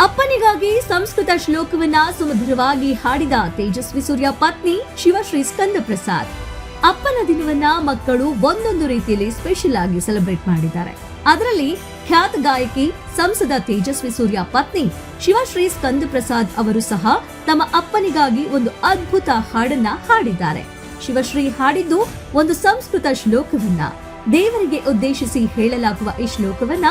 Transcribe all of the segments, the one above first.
ಅಪ್ಪನಿಗಾಗಿ ಸಂಸ್ಕೃತ ಶ್ಲೋಕವನ್ನ ಸುಮಧುರವಾಗಿ ಹಾಡಿದ ತೇಜಸ್ವಿ ಸೂರ್ಯ ಪತ್ನಿ ಶಿವಶ್ರೀ ಸ್ಕಂದ ಪ್ರಸಾದ್. ಅಪ್ಪನ ದಿನವನ್ನ ಮಕ್ಕಳು ಒಂದೊಂದು ರೀತಿಯಲ್ಲಿ ಸ್ಪೆಷಲ್ ಆಗಿ ಸೆಲೆಬ್ರೇಟ್ ಮಾಡಿದ್ದಾರೆ. ಅದರಲ್ಲಿ ಖ್ಯಾತ ಗಾಯಕಿ ಸಂಸದ ತೇಜಸ್ವಿ ಸೂರ್ಯ ಪತ್ನಿ ಶಿವಶ್ರೀ ಸ್ಕಂದ ಪ್ರಸಾದ್ ಅವರು ಸಹ ತಮ್ಮ ಅಪ್ಪನಿಗಾಗಿ ಒಂದು ಅದ್ಭುತ ಹಾಡನ್ನ ಹಾಡಿದ್ದಾರೆ. ಶಿವಶ್ರೀ ಹಾಡಿದ್ದು ಒಂದು ಸಂಸ್ಕೃತ ಶ್ಲೋಕವನ್ನ. ದೇವರಿಗೆ ಉದ್ದೇಶಿಸಿ ಹೇಳಲಾಗುವ ಈ ಶ್ಲೋಕವನ್ನ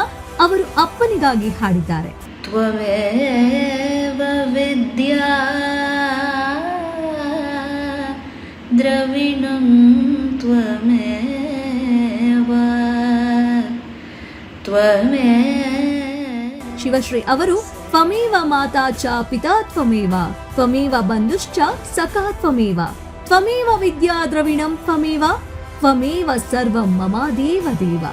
ಅವರು ಅಪ್ಪನಿಗಾಗಿ ಹಾಡಿದ್ದಾರೆ. ತ್ವಮೇವ ವಿದ್ಯಾ ದ್ರವಿಣಂ ತ್ವಮೇವ ಶಿವಶ್ರೀ ಅವರು ತ್ವಮೇವ ಮಾತಾ ಚ ಪಿತಾ ತ್ವಮೇವ ತ್ವಮೇವ ಬಂಧುಶ್ಚ ಸಖಾ ತ್ವಮೇವ ತ್ವಮೇವ ವಿದ್ಯಾ ದ್ರವಿಣಂ ತ್ವಮೇವ ತ್ವಮೇವ ಸರ್ವಂ ಮಮ ದೇವ ದೇವ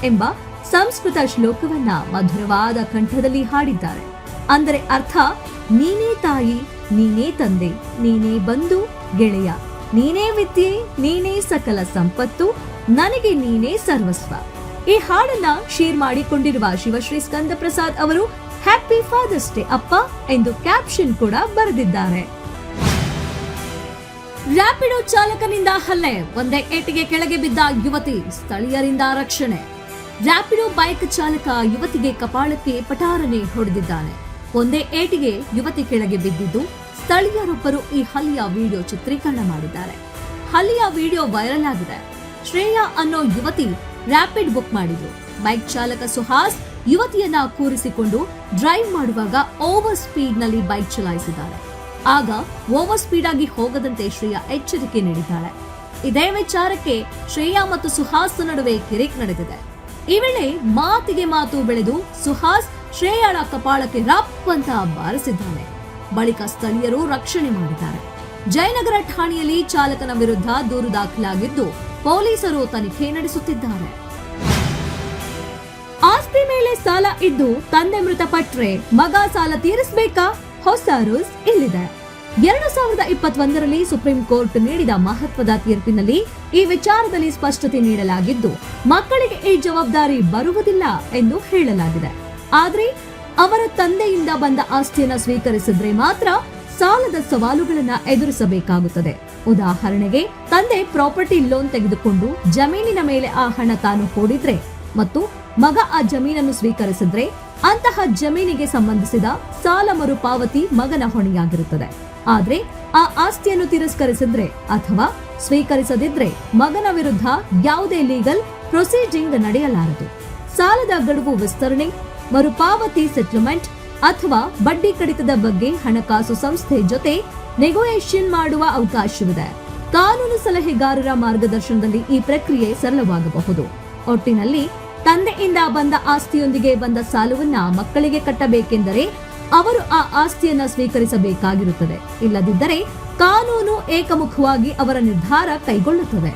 ಎಂಬ ಸಂಸ್ಕೃತ ಶ್ಲೋಕವನ್ನ ಮಧುರವಾದ ಕಂಠದಲ್ಲಿ ಹಾಡಿದ್ದಾರೆ. ಅಂದರೆ ಅರ್ಥ, ನೀನೇ ತಾಯಿ, ನೀನೇ ತಂದೆ, ನೀನೇ ಬಂಧು ಗೆಳೆಯ, ನೀನೇ ವಿದ್ಯೆ, ನೀನೇ ಸಕಲ ಸಂಪತ್ತು, ನನಗೆ ನೀನೇ ಸರ್ವಸ್ವ. ಈ ಹಾಡನ್ನ ಶೇರ್ ಮಾಡಿಕೊಂಡಿರುವ ಶಿವಶ್ರೀ ಸ್ಕಂದ ಪ್ರಸಾದ್ ಅವರು ಹ್ಯಾಪಿ ಫಾದರ್ಸ್ ಡೇ ಅಪ್ಪ ಎಂದು ಕ್ಯಾಪ್ಷನ್ ಕೂಡ ಬರೆದಿದ್ದಾರೆ. ರ್ಯಾಪಿಡೋ ಚಾಲಕನಿಂದ ಹಲ್ಲೆ, ಒಂದೇ ಏಟಿಗೆ ಕೆಳಗೆ ಬಿದ್ದ ಯುವತಿ, ಸ್ಥಳೀಯರಿಂದ ರಕ್ಷಣೆ. ರ್ಯಾಪಿಡೋ ಬೈಕ್ ಚಾಲಕ ಯುವತಿಗೆ ಕಪಾಳಕ್ಕೆ ಪಟಾರನೆ ಹೊಡೆದಿದ್ದಾನೆ. ಒಂದೇ ಏಟಿಗೆ ಯುವತಿ ಕೆಳಗೆ ಬಿದ್ದಿದ್ದು, ಸ್ಥಳೀಯರೊಬ್ಬರು ಈ ಹಲ್ಲೆಯ ವಿಡಿಯೋ ಚಿತ್ರೀಕರಣ ಮಾಡಿದ್ದಾರೆ. ಹಲ್ಲೆಯ ವಿಡಿಯೋ ವೈರಲ್ ಆಗಿದೆ. ಶ್ರೇಯಾ ಅನ್ನೋ ಯುವತಿ ರ್ಯಾಪಿಡ್ ಬುಕ್ ಮಾಡಿದ್ರು. ಬೈಕ್ ಚಾಲಕ ಸುಹಾಸ್ ಯುವತಿಯನ್ನ ಕೂರಿಸಿಕೊಂಡು ಡ್ರೈವ್ ಮಾಡುವಾಗ ಓವರ್ ಸ್ಪೀಡ್ ನಲ್ಲಿ ಬೈಕ್ ಚಲಾಯಿಸಿದ್ದಾರೆ. ಆಗ ಓವರ್ ಸ್ಪೀಡ್ ಆಗಿ ಹೋಗದಂತೆ ಶ್ರೇಯಾ ಎಚ್ಚರಿಕೆ ನೀಡಿದ್ದಾಳೆ. ಇದೇ ವಿಚಾರಕ್ಕೆ ಶ್ರೇಯಾ ಮತ್ತು ಸುಹಾಸ್ ನಡುವೆ ಕಿರಿಕ್ ನಡೆದಿದೆ. ಈ ವೇಳೆ ಮಾತಿಗೆ ಮಾತು ಬೆಳೆದು ಸುಹಾಸ್ ಶ್ರೇಯಾಳ ಕಪಾಳಕ್ಕೆ ರಪ್ ಅಂತ ಬಾರಿಸಿದ್ದಾನೆ. ಬಳಿಕ ಸ್ಥಳೀಯರು ರಕ್ಷಣೆ ಮಾಡಿದ್ದಾರೆ. ಜಯನಗರ ಠಾಣೆಯಲ್ಲಿ ಚಾಲಕನ ವಿರುದ್ಧ ದೂರು ದಾಖಲಾಗಿದ್ದು ಪೊಲೀಸರು ತನಿಖೆ ನಡೆಸುತ್ತಿದ್ದಾರೆ. ಆಸ್ತಿ ಮೇಲೆ ಸಾಲ ಇದ್ದು ತಂದೆ ಮೃತಪಟ್ರೆ ಮಗ ಸಾಲ ತೀರಿಸಬೇಕಾ? ಹೊಸ ರೂಲ್ಸ್ ಇಲ್ಲಿದೆ. 2021ರಲ್ಲಿ ಸುಪ್ರೀಂ ಕೋರ್ಟ್ ನೀಡಿದ ಮಹತ್ವದ ತೀರ್ಪಿನಲ್ಲಿ ಈ ವಿಚಾರದಲ್ಲಿ ಸ್ಪಷ್ಟತೆ ನೀಡಲಾಗಿದ್ದು, ಮಕ್ಕಳಿಗೆ ಈ ಜವಾಬ್ದಾರಿ ಬರುವುದಿಲ್ಲ ಎಂದು ಹೇಳಲಾಗಿದೆ. ಆದ್ರೆ ಅವರ ತಂದೆಯಿಂದ ಬಂದ ಆಸ್ತಿಯನ್ನ ಸ್ವೀಕರಿಸಿದ್ರೆ ಮಾತ್ರ ಸಾಲದ ಸವಾಲುಗಳನ್ನ ಎದುರಿಸಬೇಕಾಗುತ್ತದೆ. ಉದಾಹರಣೆಗೆ, ತಂದೆ ಪ್ರಾಪರ್ಟಿ ಲೋನ್ ತೆಗೆದುಕೊಂಡು ಜಮೀನಿನ ಮೇಲೆ ಆ ಹಣ ತಾನು ಹೂಡಿದ್ರೆ ಮತ್ತು ಮಗ ಆ ಜಮೀನನ್ನು ಸ್ವೀಕರಿಸಿದ್ರೆ ಅಂತಹ ಜಮೀನಿಗೆ ಸಂಬಂಧಿಸಿದ ಸಾಲ ಮರುಪಾವತಿ ಮಗನ ಹೊಣೆಯಾಗಿರುತ್ತದೆ. ಆದ್ರೆ ಆ ಆಸ್ತಿಯನ್ನು ತಿರಸ್ಕರಿಸಿದ್ರೆ ಅಥವಾ ಸ್ವೀಕರಿಸದಿದ್ರೆ ಮಗನ ವಿರುದ್ಧ ಯಾವುದೇ ಲೀಗಲ್ ಪ್ರೊಸೀಡಿಂಗ್ ನಡೆಯಲಾರದು. ಸಾಲದ ಗಡುವು ವಿಸ್ತರಣೆ, ಮರುಪಾವತಿ ಸೆಟಲ್ಮೆಂಟ್ ಅಥವಾ ಬಡ್ಡಿ ಕಡಿತದ ಬಗ್ಗೆ ಹಣಕಾಸು ಸಂಸ್ಥೆ ಜೊತೆ ನೆಗೋಯೇಷನ್ ಮಾಡುವ ಅವಕಾಶವಿದೆ. ಕಾನೂನು ಸಲಹೆಗಾರರ ಮಾರ್ಗದರ್ಶನದಲ್ಲಿ ಈ ಪ್ರಕ್ರಿಯೆ ಸರಳವಾಗಬಹುದು. ಒಟ್ಟಿನಲ್ಲಿ ತಂದೆಯಿಂದ ಬಂದ ಆಸ್ತಿಯೊಂದಿಗೆ ಬಂದ ಸಾಲವನ್ನ ಮಕ್ಕಳಿಗೆ ಕಟ್ಟಬೇಕೆಂದರೆ ಅವರು ಆ ಆಸ್ತಿಯನ್ನ ಸ್ವೀಕರಿಸಬೇಕಾಗಿರುತ್ತದೆ. ಇಲ್ಲದಿದ್ದರೆ ಕಾನೂನು ಏಕಮುಖವಾಗಿ ಅವರ ನಿರ್ಧಾರ ಕೈಗೊಳ್ಳುತ್ತದೆ.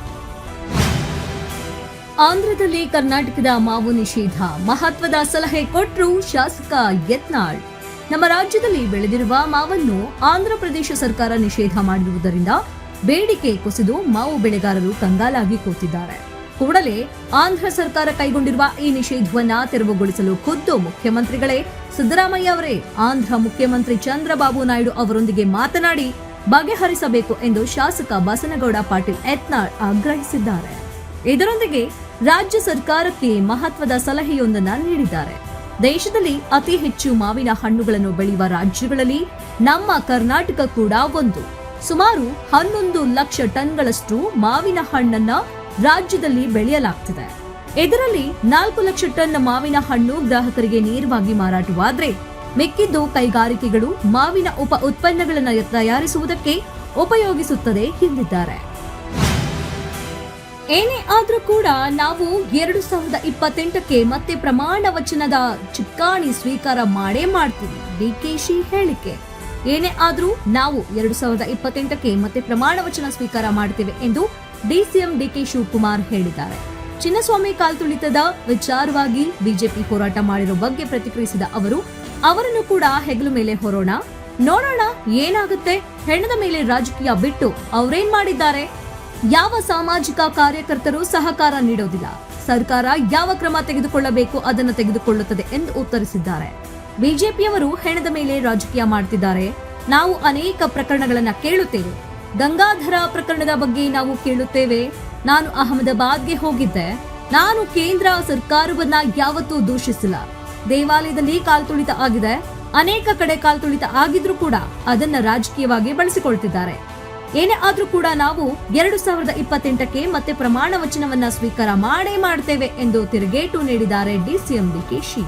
ಆಂಧ್ರದಲ್ಲಿ ಕರ್ನಾಟಕದ ಮಾವು ನಿಷೇಧ, ಮಹತ್ವದ ಸಲಹೆ ಕೊಟ್ಟರು ಶಾಸಕ ಯತ್ನಾಳ್. ನಮ್ಮ ರಾಜ್ಯದಲ್ಲಿ ಬೆಳೆದಿರುವ ಮಾವನ್ನು ಆಂಧ್ರ ಪ್ರದೇಶ ಸರ್ಕಾರ ನಿಷೇಧ ಮಾಡಿರುವುದರಿಂದ ಬೇಡಿಕೆ ಕುಸಿದು ಮಾವು ಬೆಳೆಗಾರರು ಕಂಗಾಲಾಗಿ ಕೂತಿದ್ದಾರೆ. ಕೂಡಲೇ ಆಂಧ್ರ ಸರ್ಕಾರ ಕೈಗೊಂಡಿರುವ ಈ ನಿಷೇಧವನ್ನ ತೆರವುಗೊಳಿಸಲು ಖುದ್ದು ಮುಖ್ಯಮಂತ್ರಿಗಳೇ ಸಿದ್ದರಾಮಯ್ಯ ಅವರೇ ಆಂಧ್ರ ಮುಖ್ಯಮಂತ್ರಿ ಚಂದ್ರಬಾಬು ನಾಯ್ಡು ಅವರೊಂದಿಗೆ ಮಾತನಾಡಿ ಬಗೆಹರಿಸಬೇಕು ಎಂದು ಶಾಸಕ ಬಸನಗೌಡ ಪಾಟೀಲ್ ಯತ್ನಾಳ್ ಆಗ್ರಹಿಸಿದ್ದಾರೆ. ಇದರೊಂದಿಗೆ ರಾಜ್ಯ ಸರ್ಕಾರಕ್ಕೆ ಮಹತ್ವದ ಸಲಹೆಯೊಂದನ್ನ ನೀಡಿದ್ದಾರೆ. ದೇಶದಲ್ಲಿ ಅತಿ ಹೆಚ್ಚು ಮಾವಿನ ಹಣ್ಣುಗಳನ್ನು ಬೆಳೆಯುವ ರಾಜ್ಯಗಳಲ್ಲಿ ನಮ್ಮ ಕರ್ನಾಟಕ ಕೂಡ ಒಂದು. ಸುಮಾರು 11 ಲಕ್ಷ ಟನ್ಗಳಷ್ಟು ಮಾವಿನ ಹಣ್ಣನ್ನ ರಾಜ್ಯದಲ್ಲಿ ಬೆಳೆಯಲಾಗ್ತಿದೆ. ಇದರಲ್ಲಿ 4 ಲಕ್ಷ ಟನ್ ಮಾವಿನ ಹಣ್ಣು ಗ್ರಾಹಕರಿಗೆ ನೇರವಾಗಿ ಮಾರಾಟವಾದ್ರೆ ಮಿಕ್ಕಿದ್ದು ಕೈಗಾರಿಕೆಗಳು ಮಾವಿನ ಉಪ ಉತ್ಪನ್ನಗಳನ್ನು ತಯಾರಿಸುವುದಕ್ಕೆ ಉಪಯೋಗಿಸುತ್ತದೆ ಎಂದಿದ್ದಾರೆ. ಏನೇ ಆದ್ರೂ ಕೂಡ ನಾವು 2028ಕ್ಕೆ ಮತ್ತೆ ಪ್ರಮಾಣ ವಚನದ ಚಿಕ್ಕಾಣಿ ಸ್ವೀಕಾರ ಮಾಡೇ ಮಾಡ್ತೀವಿ. ಡಿಕೆಶಿ ಹೇಳಿಕೆ. ಏನೇ ಆದ್ರೂ ನಾವು 2028ಕ್ಕೆ ಮತ್ತೆ ಪ್ರಮಾಣ ವಚನ ಸ್ವೀಕಾರ ಮಾಡ್ತೇವೆ ಎಂದು ಡಿಸಿಎಂ ಡಿಕೆ ಶಿವಕುಮಾರ್ ಹೇಳಿದ್ದಾರೆ. ಚಿನ್ನಸ್ವಾಮಿ ಕಾಲ್ತುಳಿತದ ವಿಚಾರವಾಗಿ ಬಿಜೆಪಿ ಹೋರಾಟ ಮಾಡಿರೋ ಬಗ್ಗೆ ಪ್ರತಿಕ್ರಿಯಿಸಿದ ಅವರು, ಅವರನ್ನು ಕೂಡ ಹೆಗಲು ಮೇಲೆ ಹೊರೋಣ, ನೋಡೋಣ ಏನಾಗುತ್ತೆ. ಹೆಣದ ಮೇಲೆ ರಾಜಕೀಯ ಬಿಟ್ಟು ಅವರೇನ್ ಮಾಡಿದ್ದಾರೆ? ಯಾವ ಸಾಮಾಜಿಕ ಕಾರ್ಯಕರ್ತರು ಸಹಕಾರ ನೀಡೋದಿಲ್ಲ. ಸರ್ಕಾರ ಯಾವ ಕ್ರಮ ತೆಗೆದುಕೊಳ್ಳಬೇಕು ಅದನ್ನು ತೆಗೆದುಕೊಳ್ಳುತ್ತದೆ ಎಂದು ಉತ್ತರಿಸಿದ್ದಾರೆ. ಬಿಜೆಪಿಯವರು ಹೆಣದ ಮೇಲೆ ರಾಜಕೀಯ ಮಾಡ್ತಿದ್ದಾರೆ. ನಾವು ಅನೇಕ ಪ್ರಕರಣಗಳನ್ನ ಕೇಳುತ್ತೇವೆ. ಗಂಗಾಧರ ಪ್ರಕರಣದ ಬಗ್ಗೆ ನಾವು ಕೇಳುತ್ತೇವೆ. ನಾನು ಅಹಮದಾಬಾದ್ಗೆ ಹೋಗಿದ್ದೆ. ನಾನು ಕೇಂದ್ರ ಸರ್ಕಾರವನ್ನ ಯಾವತ್ತೂ ದೂಷಿಸಿಲ್ಲ. ದೇವಾಲಯದಲ್ಲಿ ಕಾಲ್ತುಳಿತ ಆಗಿದೆ, ಅನೇಕ ಕಡೆ ಕಾಲ್ತುಳಿತ ಆಗಿದ್ರೂ ಕೂಡ ಅದನ್ನ ರಾಜಕೀಯವಾಗಿ ಬಳಸಿಕೊಳ್ತಿದ್ದಾರೆ. ಏನೇ ಆದ್ರೂ ಕೂಡ ನಾವು 2028ಕ್ಕೆ ಮತ್ತೆ ಪ್ರಮಾಣ ವಚನವನ್ನ ಸ್ವೀಕಾರ ಮಾಡೇ ಮಾಡ್ತೇವೆ ಎಂದು ತಿರುಗೇಟು ನೀಡಿದ್ದಾರೆ ಡಿಸಿಎಂ ಡಿಕೆಶಿ.